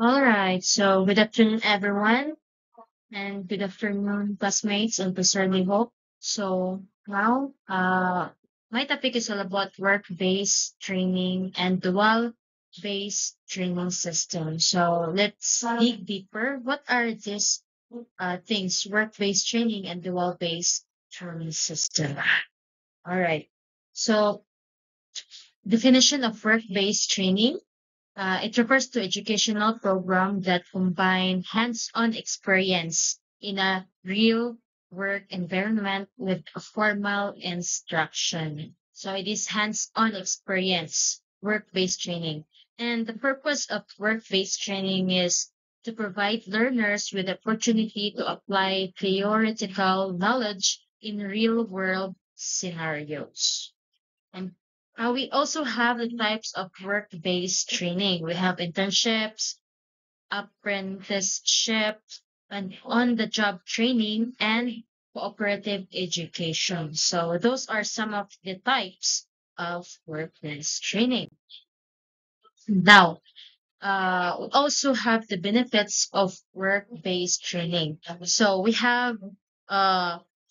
All right. So good afternoon, everyone, and good afternoon, classmates and Professor Hope. So now, my topic is all about work-based training and dual-based training system. So let's dig deeper. What are these things? Work-based training and dual-based training system. All right. So definition of work-based training. It refers to educational program that combine hands-on experience in a real work environment with a formal instruction. So it is hands-on experience, work-based training. And the purpose of work-based training is to provide learners with the opportunity to apply theoretical knowledge in real-world scenarios. And we also have the types of work-based training. We have internships, apprenticeship, and on-the-job training, and cooperative education. So those are some of the types of work-based training. Now, we also have the benefits of work-based training. So we have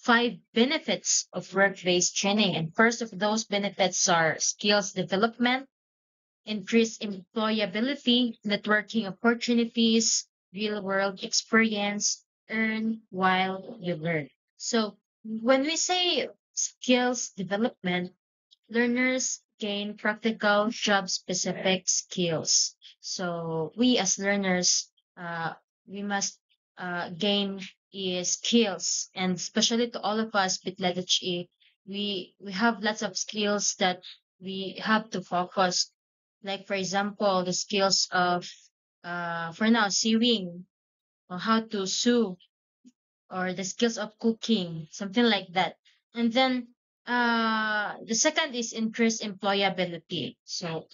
five benefits of work-based training. And first of those benefits are skills development, increased employability, networking opportunities, real-world experience, earn while you learn. So when we say skills development, learners gain practical job-specific skills. So we as learners, we must gain skills, and especially to all of us with LHE, we have lots of skills that we have to focus. Like for example, the skills of for now sewing, or how to sew, or the skills of cooking, something like that. And then the second is increased employability. So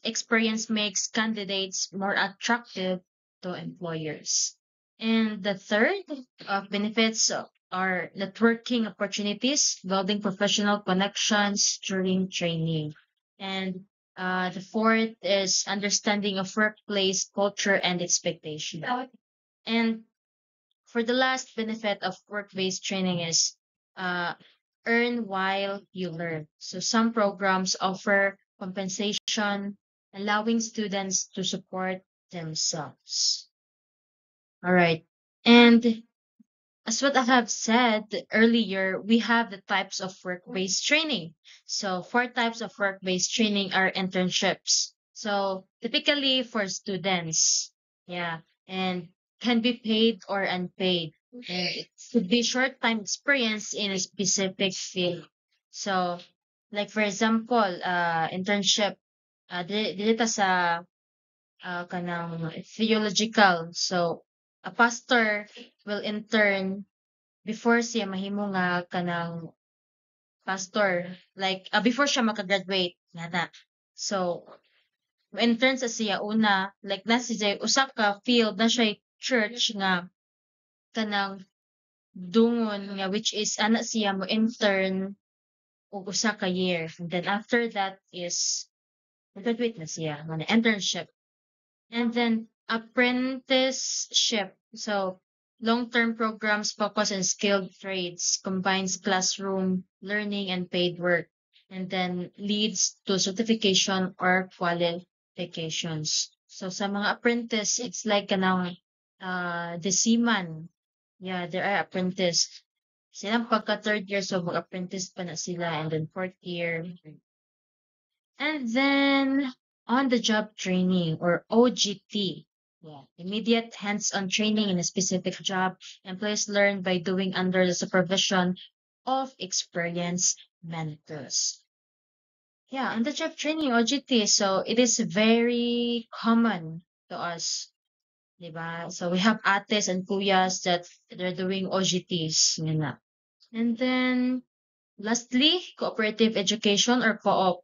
experience makes candidates more attractive to employers. And the third of benefits are networking opportunities, building professional connections during training. And the fourth is understanding of workplace culture and expectation. And for the last benefit of work-based training is uh, earn while you learn. So some programs offer compensation, allowing students to support themselves. All right. And as what I have said earlier, we have the types of work-based training. So four types of work-based training are internships. So typically for students, yeah, and can be paid or unpaid. And it could be short-time experience in a specific field. So, like for example, internship, dito sa kanang theological. So, a pastor will intern before siya mahimo nga kanang pastor, like before siya makagraduate nana. So intern sa siya una, like na siya usa ka field na siya church nga kanang dungon nga, which is ana siya mo intern og usa ka year, and then after that is graduate na siya nga internship. And then apprenticeship. So long-term programs focus on skilled trades, combines classroom learning and paid work, and then leads to certification or qualifications. So sa mga apprentice, it's like kanang the seaman. Yeah, there are apprentice. Silang pagka third year, so mag-apprentice pa na sila, and then fourth year. And then on the job training, or OGT. Yeah. Immediate hands-on training in a specific job. Employees learn by doing under the supervision of experienced mentors. Yeah, on the job training, OGT. So it is very common to us. Diba? So we have ates and kuyas that they're doing OGTs. Yun na. And then lastly, cooperative education, or co-op.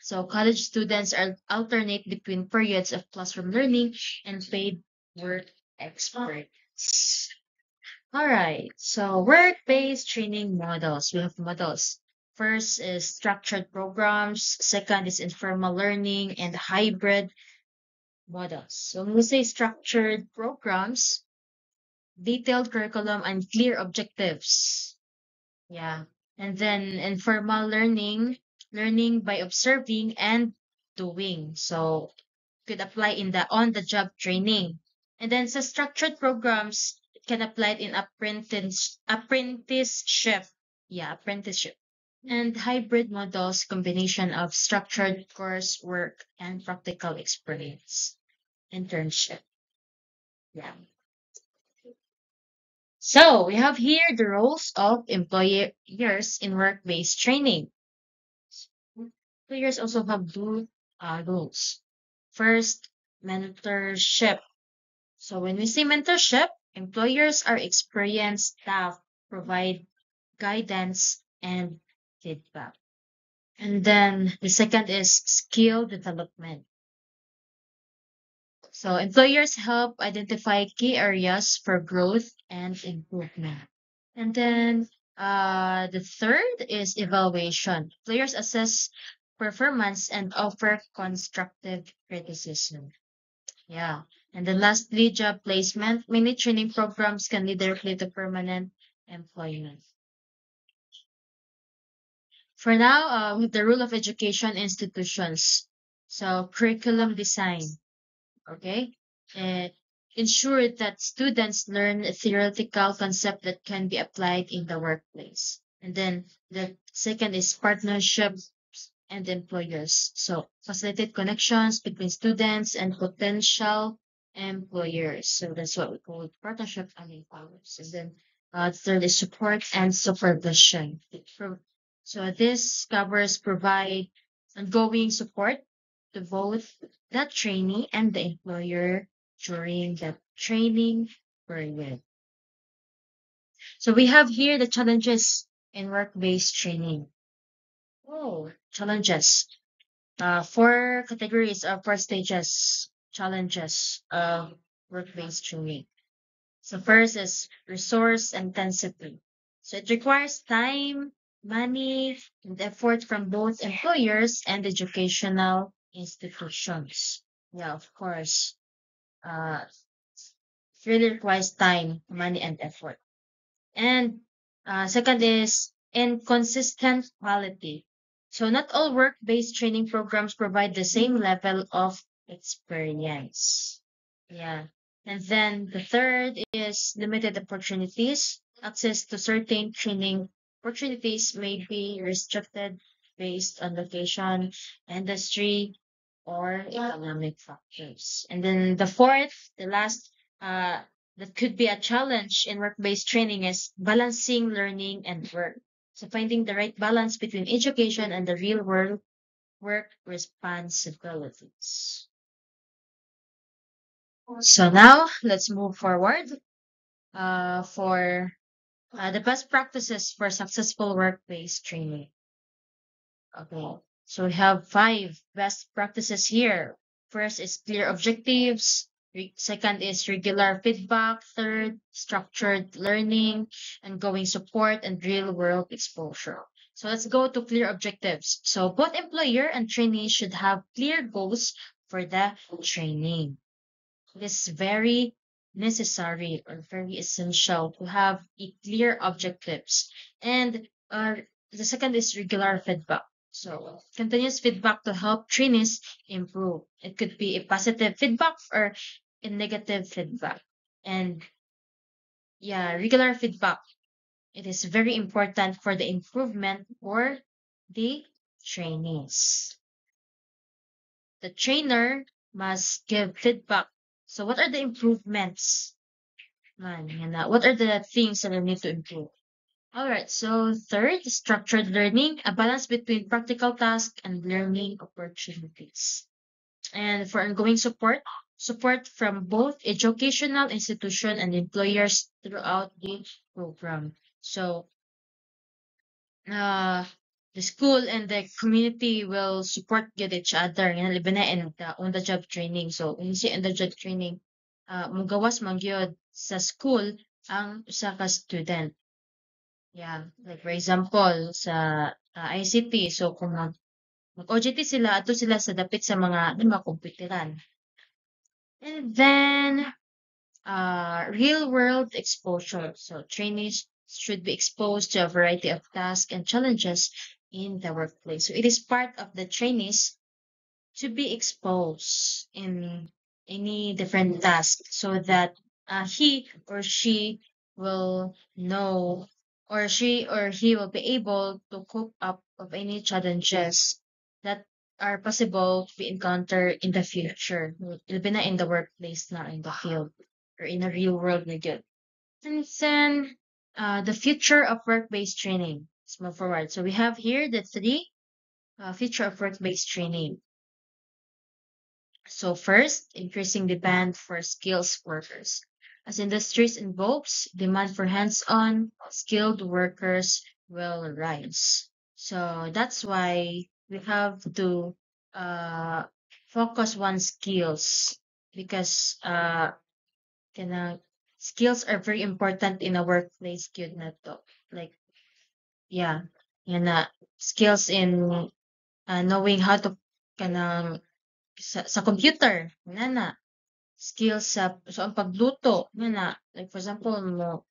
So college students are alternate between periods of classroom learning and paid work experience. All right. So work-based training models. We have models. First is structured programs. Second is informal learning and hybrid. models. So when we say structured programs, detailed curriculum and clear objectives. Yeah. And then informal learning, learning by observing and doing. So could apply in the on-the-job training. And then sa structured programs, it can apply in apprenticeship. Yeah, apprenticeship. And hybrid models, combination of structured coursework and practical experience. Internship. Yeah. So we have here the roles of employers in work-based training. Employers also have two roles. First, mentorship. So when we say mentorship, employers are experienced staff provide guidance and feedback. And then the second is skill development. So employers help identify key areas for growth and improvement. And then the third is evaluation. Employers assess performance and offer constructive criticism. Yeah. And then lastly, job placement. Many training programs can lead directly to permanent employment. For now, with the rule of education institutions. So curriculum design. Okay? Uh, ensure that students learn a theoretical concept that can be applied in the workplace. And then the second is partnerships and employers. So facilitate connections between students and potential employers. So that's what we call partnership and employers. And then third is support and supervision. So this covers provide ongoing support to both the trainee and the employer during the training period. So we have here the challenges in work-based training. Oh, challenges. Four categories or four stages challenges of work-based training. So first is resource intensity. So it requires time, money, and effort from both employers and educational institutions. Yeah, of course. It really requires time, money, and effort. And second is inconsistent quality. So not all work-based training programs provide the same level of experience. Yeah. And then the third is limited opportunities. Access to certain training opportunities may be restricted based on location, industry, or economic factors. And then the fourth, the last, that could be a challenge in work-based training is balancing learning and work. So finding the right balance between education and the real world work responsibilities. So now let's move forward for the best practices for successful work-based training. Okay. So we have five best practices here. First is clear objectives. Second is regular feedback. Third, structured learning, ongoing support, and real world exposure. So let's go to clear objectives. So both employer and trainee should have clear goals for the training. It is very necessary or very essential to have a clear objectives. And the second is regular feedback. So continuous feedback to help trainees improve. It could be a positive feedback or a negative feedback. And yeah, regular feedback. It is very important for the improvement for the trainees. The trainer must give feedback. So what are the improvements? What are the things that I need to improve? All right. So third, structured learning, a balance between practical tasks and learning opportunities. And for ongoing support, support from both educational institution and employers throughout the program. So uh, the school and the community will support good each other yan labi na in the on the job training. So when you say on the job training, mugawas man gyud sa school ang usa ka student. Yeah, like for example sa ICT, so kung mag OJT sila ato sila sa dapit sa mga komputeran. And then real world exposure. So trainees should be exposed to a variety of tasks and challenges in the workplace. So it is part of the trainees to be exposed in any different task so that he or she will know or she or he will be able to cope up of any challenges that are possible to be encountered in the future. It'll be not in the workplace, not in the field or in a real world na good. And then the future of work-based training. Let's move forward. So we have here the three future of work-based training. So first, increasing demand for skills workers. As industries evolves, demand for hands-on skilled workers will rise. So that's why we have to uh, focus on skills because kinda, skills are very important in a workplace. Good na to. Like, yeah, yun na, skills in knowing how to kanang sa computer, nga na. Skills sa ang pagluto, nga na. Like for example, mo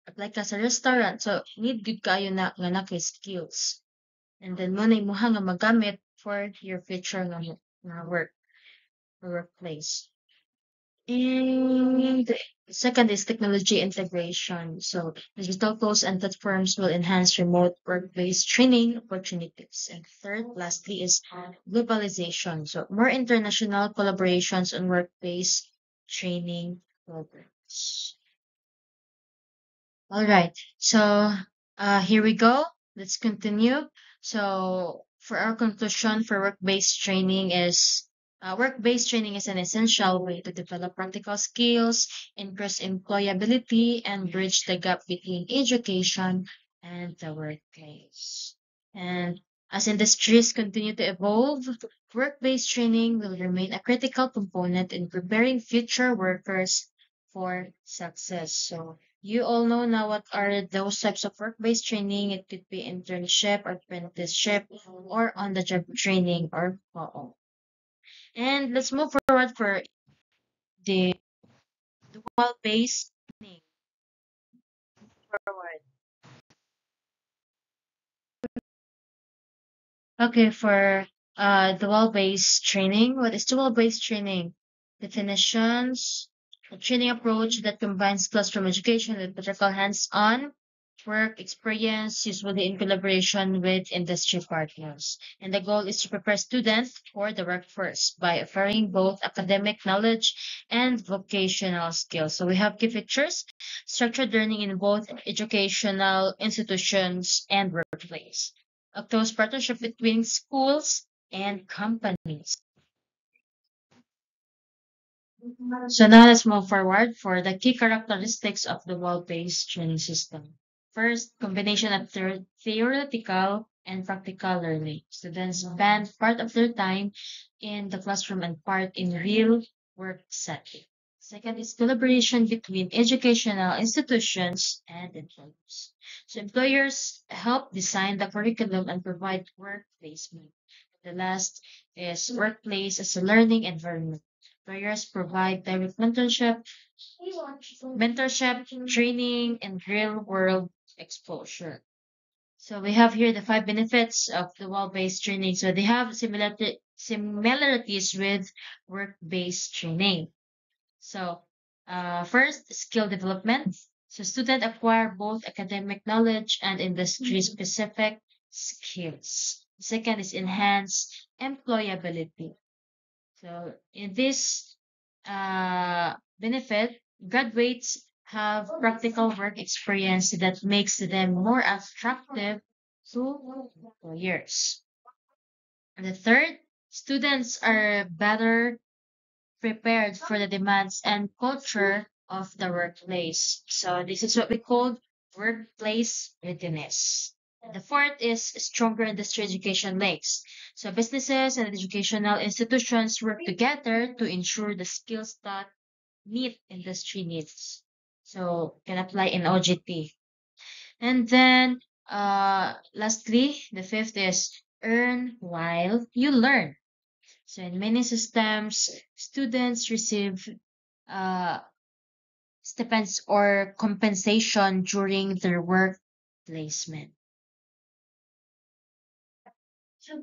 apply ka sa restaurant, so need good kayo na nga na kay skills. And then mo na imuha nga magamit for your future nga work or workplace. And second is technology integration. So digital tools and platforms will enhance remote work-based training opportunities. And third, lastly, is globalization. So more international collaborations on work-based training programs. All right. So here we go. Let's continue. So for our conclusion for work-based training is an essential way to develop practical skills, increase employability, and bridge the gap between education and the workplace. And as industries continue to evolve, work-based training will remain a critical component in preparing future workers for success. So you all know now what are those types of work-based training. It could be internship, apprenticeship, or on-the-job training or oo. And let's move forward for the dual-based training forward. Okay, for dual-based training, what is dual-based training? Definitions, a training approach that combines classroom education with practical hands-on work experience, usually in collaboration with industry partners. And the goal is to prepare students for the workforce by offering both academic knowledge and vocational skills. So we have key features, structured learning in both educational institutions and workplace. A close partnership between schools and companies. So now let's move forward for the key characteristics of the wall-based training system. First, combination of theoretical and practical learning. Students spend part of their time in the classroom and part in real work setting. Second is collaboration between educational institutions and employers. So employers help design the curriculum and provide work placement. The last is workplace as a learning environment. Employers provide direct mentorship, training, and real-world exposure. So we have here the five benefits of the wall-based training. So they have similarities with work-based training. So first, skill development. So students acquire both academic knowledge and industry-specific skills. Second is enhanced employability. So in this benefit, graduates have practical work experience that makes them more attractive to employers. And the third, students are better prepared for the demands and culture of the workplace. So this is what we call workplace readiness. The fourth is stronger industry education links. So businesses and educational institutions work together to ensure the skills that meet industry needs. So can apply in OGT. And then lastly, the fifth is earn while you learn. So in many systems, students receive uh, stipends or compensation during their work placement.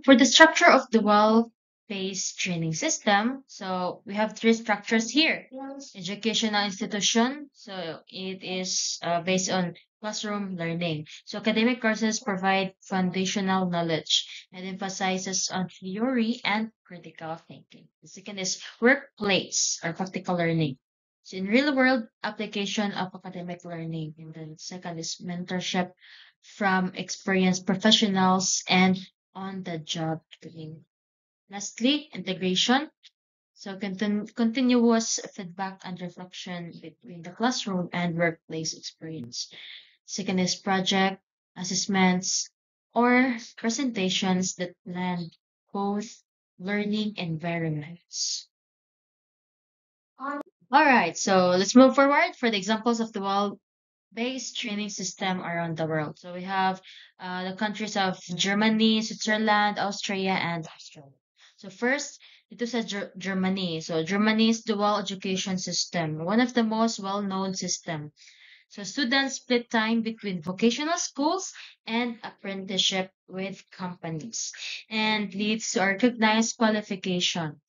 For the structure of the well-based training system, so we have three structures here. Educational institution, so it is based on classroom learning. So academic courses provide foundational knowledge and emphasizes on theory and critical thinking. The second is workplace or practical learning. So in real world application of academic learning. And then second is mentorship from experienced professionals and on the job training. Lastly, integration. So continuous feedback and reflection between the classroom and workplace experience. Second is project, assessments, or presentations that blend both learning environments. All right, so let's move forward for the examples of the well-based training system around the world. So we have the countries of Germany, Switzerland, Austria, and Australia. So first, it was Germany. So Germany's dual education system, one of the most well-known system. So students split time between vocational schools and apprenticeship with companies and leads to a recognized qualification.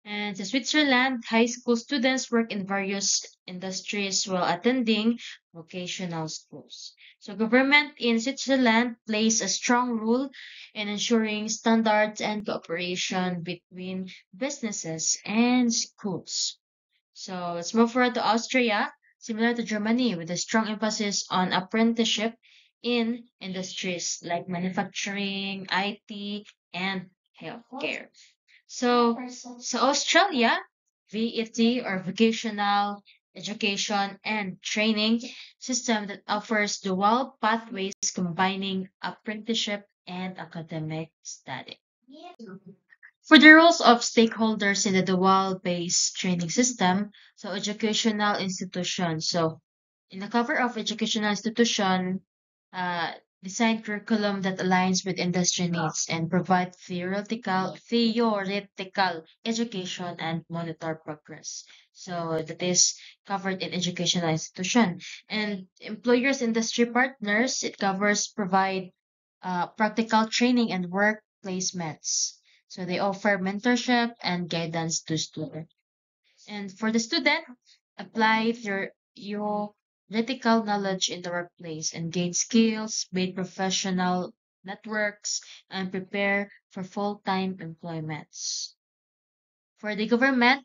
And in Switzerland, high school students work in various industries while attending vocational schools. So government in Switzerland plays a strong role in ensuring standards and cooperation between businesses and schools. So let's move forward to Austria, similar to Germany, with a strong emphasis on apprenticeship in industries like manufacturing, IT, and healthcare. So Australia, VET or vocational education and training system that offers dual pathways combining apprenticeship and academic study. For the roles of stakeholders in the dual-based training system, so educational institutions. So in the cover of educational institution, uh, design curriculum that aligns with industry needs and provide theoretical education and monitor progress. So that is covered in educational institution. And employers, industry partners, it covers provide practical training and work placements. So they offer mentorship and guidance to students. And for the student, apply your theoretical knowledge in the workplace and gain skills, build professional networks, and prepare for full-time employments. For the government,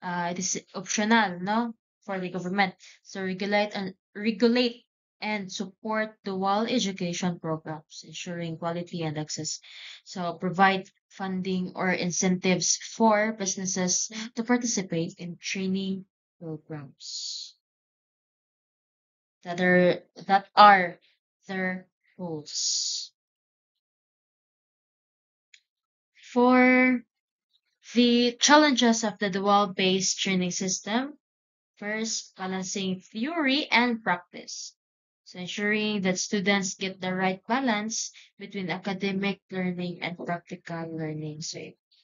it is optional, no? For the government. So regulate and support dual education programs, ensuring quality and access. So provide funding or incentives for businesses to participate in training programs that are their goals. For the challenges of the dual-based training system, first, balancing theory and practice. So ensuring that students get the right balance between academic learning and practical learning. So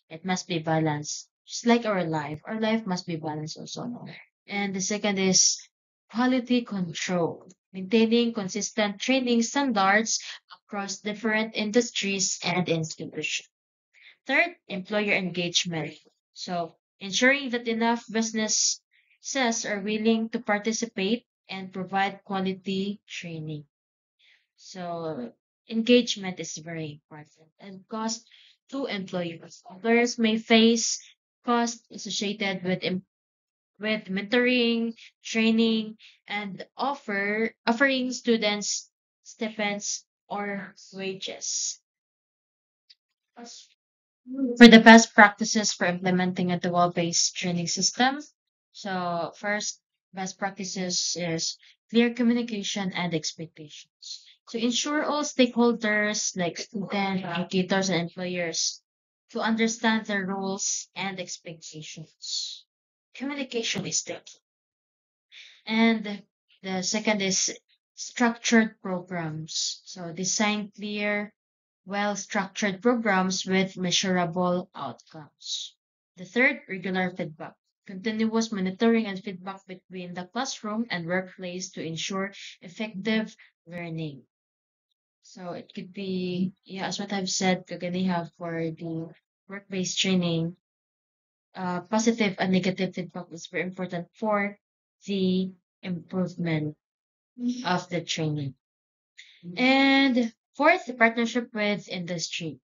it must be balanced. Just like our life. Our life must be balanced also. No? And the second is quality control. Maintaining consistent training standards across different industries and institutions. Third, employer engagement. So ensuring that enough businesses are willing to participate and provide quality training. So engagement is very important. And cost to employers. Employers may face costs associated with mentoring, training, and offering students stipends or wages. For the best practices for implementing a dual-based training system. So first, best practices is clear communication and expectations. To ensure all stakeholders like students, educators, and employers to understand their roles and expectations. Communication is the key. And the second is structured programs. So design clear, well-structured programs with measurable outcomes. The third, regular feedback. Continuous monitoring and feedback between the classroom and workplace to ensure effective learning. So it could be, yeah, as what I've said, have for the work-based training, positive and negative feedback is very important for the improvement of the training. And fourth, partnership with industry.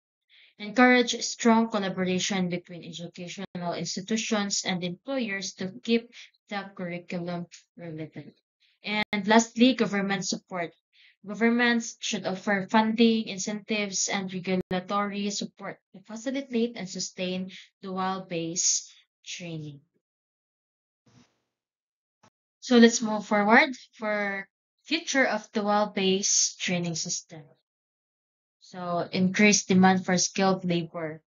Encourage strong collaboration between educational institutions and employers to keep the curriculum relevant. And lastly, government support. Governments should offer funding, incentives, and regulatory support to facilitate and sustain dual-based training. So let's move forward for future of dual-based training system. So increased demand for skilled labor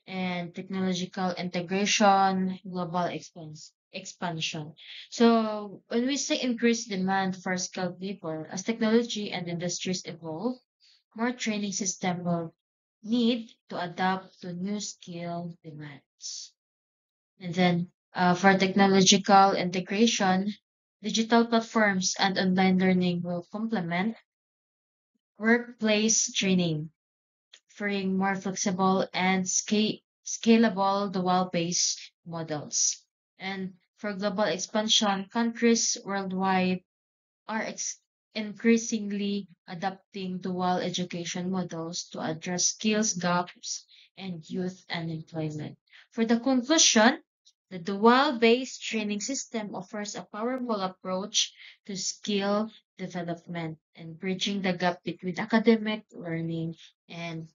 and technological integration, global expansion. So when we say increased demand for skilled labor, as technology and industries evolve, more training system will need to adapt to new skill demands. And then for technological integration, digital platforms and online learning will complement workplace training, offering more flexible and scalable dual-based models. And for global expansion, countries worldwide are increasingly adopting dual education models to address skills gaps and youth unemployment. For the conclusion, the dual-based training system offers a powerful approach to skill development and bridging the gap between academic learning and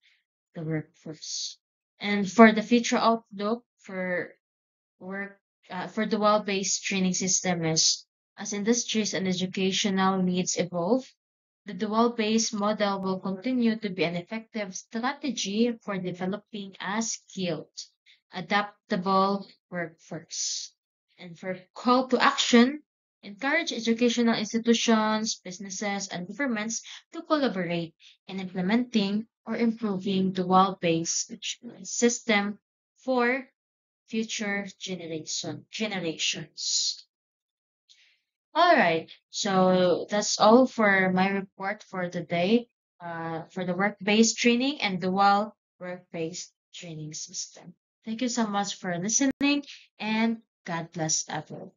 the workforce. And for the future outlook for work, for the dual-based training system is as industries and educational needs evolve, the dual-based model will continue to be an effective strategy for developing a skilled, adaptable workforce. And for call to action, encourage educational institutions, businesses, and governments to collaborate in implementing or improving dual-based system for future generations. All right. So that's all for my report for today, for the work-based training and dual work-based training system. Thank you so much for listening and God bless everyone.